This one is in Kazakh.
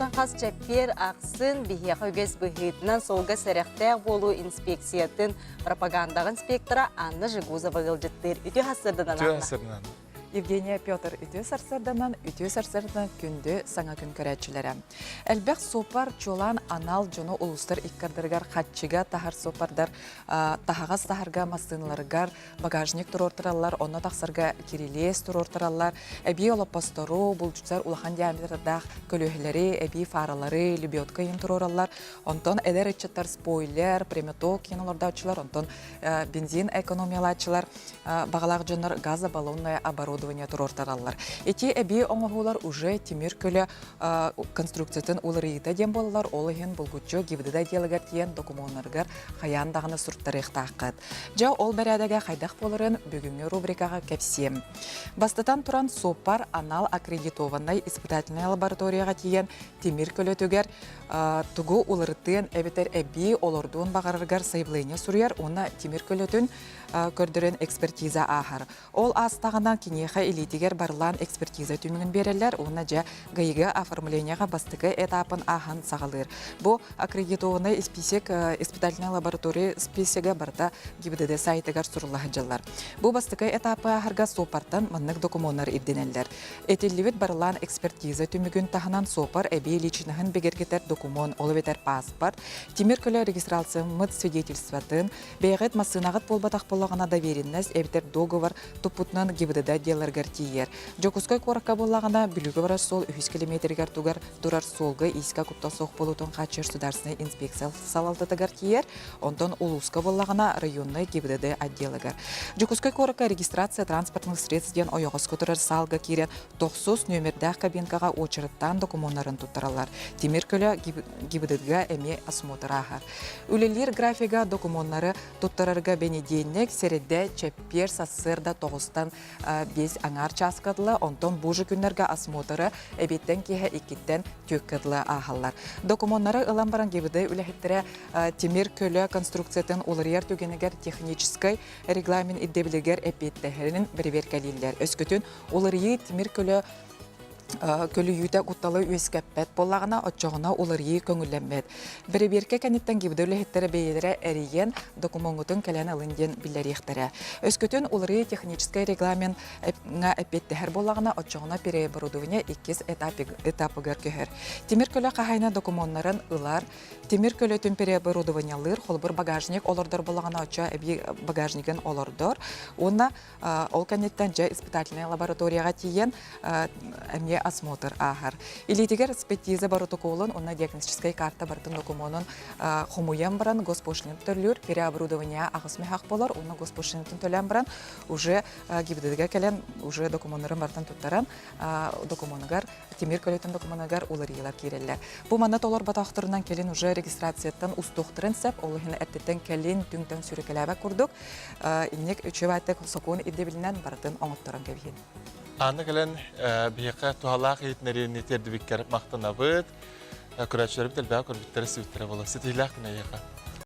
Онтан қас чәппер ақсын бихияқы өгіз бұхетінен солға сәріқтәк болу инспекциятын пропагандағы инспектора Анна Жигузова ғылжыттыр. Үті хасырдынан Анна. Евгения Петр үті сарсырданан күнді саңа күн көрәтшілері. Әлбәқ сопар чолан анал жону улустар иккардыргар қатчыға тахар сопардар тахағас тахарға масынларгар багажник тұрортыралар, оны тақсырға кирилес тұрортыралар, әбей олапастору, бұлжуцар улахан диаметрдақ көлөхілері, әбей фаралары, любиотка ем тұроралар, онтон әдер etçetler спойлер, приметок кинолардаучылар, онтон бензин экономиялачылар, бағалақ жонар газа баллонная оборудование турортаралар. Эти эби оңоғулар уже темир көлі конструкциятын улырыйта дем болалар, олығын бұлгучу гибдіда делігер тиен документаргар қаяндағыны сұрттарықты аққыд. Жа ол бәрәдігі қайдақ болырын бүгінгі рубрикаға кәпсем. Бастатан туран сопар анал аккредитованной испытательной лабораторияға тиен темир көлі түгер тугу улырыттын әбетер әбі олордуын бағарыргар сайблайне сүрер, оны темир көлітін көрдірін экспертиза ахар. Ол астағынан кенеха элитигер барлан экспертиза түмігін берелер, оны жа гайыға оформленияға бастығы этапын ахан сағалыр. Бұл аккредитованный списек испытательной лаборатория списегі барда гибдеде сайтыгар сұрылығы жылар. Бұл бастығы этапы ахарға сопартан мұнық документтар ирденелер. Этелливет барлан экспертиза түмігін тағынан сопар әбей личинығын бегергетер документ, олыбетер паспорт, темир көлі регистрация мұд свидетельстватын, бейғет масынағыт болбатақ болағына доверенность, әбетер договор тупутнан гибдеде делергер тиер. Жокускай коракка болағына бүлігі барар сол 100 километргер тугар турар солғы иска кутта соқ болутын қачыр сударсыны инспекция салалтатыгар тиер, онтон улуска болағына районный гибдеде отделігер. Жокускай коракка регистрация транспортных средств ден ойоғысқа турар салға кирен 90 нөмірдәқ кабинкаға очырыттан документтарын туттаралар. Темир көлі гибдедге әме осмотрахар. Үлелер графига документтары туттарарға бенедейнек середе чәппер сассырда тоғыстан 5 аңар часкадылы, онтон бұжы күнлерге осмотры әбеттен кейі екеттен төккадылы ағалар. Документтары ылан баран гибді үләхеттері темир көлі конструкциятын олырияр төгенігер техническай регламент иддебілігер әпеттәхерінің бірбер кәлелер. Өскөтін олырии темир көлі көлі үйті құтталы өскәппәт болағына отчоғына олырии көңілленмет. Бірі-берке кәнеттен кебді үліхеттері бейелері әрейен документын кәлән алынден білдеректері. Өскөтін олырии техническай регламент әпеттәхер болағына отчоғына переоборудование 2 этапыгар көхер. Темир көлі қағайна документтарын ылар, темир көлі түн переоборудованиялыр, қолбыр багажник олордар болағына отча әбей багажниген олордар. Оны ол кәнеттен жа испытательная лабораторияға тиен әме осмотр ахар. Илитигер экспертиза протоколын, онна диагностическая карта бартын документын хомуян баран госпошлин төрлер, переоборудование ағысмы хақ болар, онна госпошлин төлен баран уже гибдедіге кәлен уже документтарын бартын туттаран документгар, темир көлетін документгар оларилар керелер. Бұл манат олар батақтырынан келен уже регистрацияттан ұстуқтырын сәп, олығын әрттеттен келен түңтен сүрекеләбә күрдік. Иннек үчевәттік соқуын иддебілінен бартын оңыттырын кәбейін. Аны кәлін бейіқі туғалақ етінерені терді беккеріп мақтына бұд, күрәтшілері бітіл бәу көрбіттері сөйттері болы. Сетейлі ақына еқа.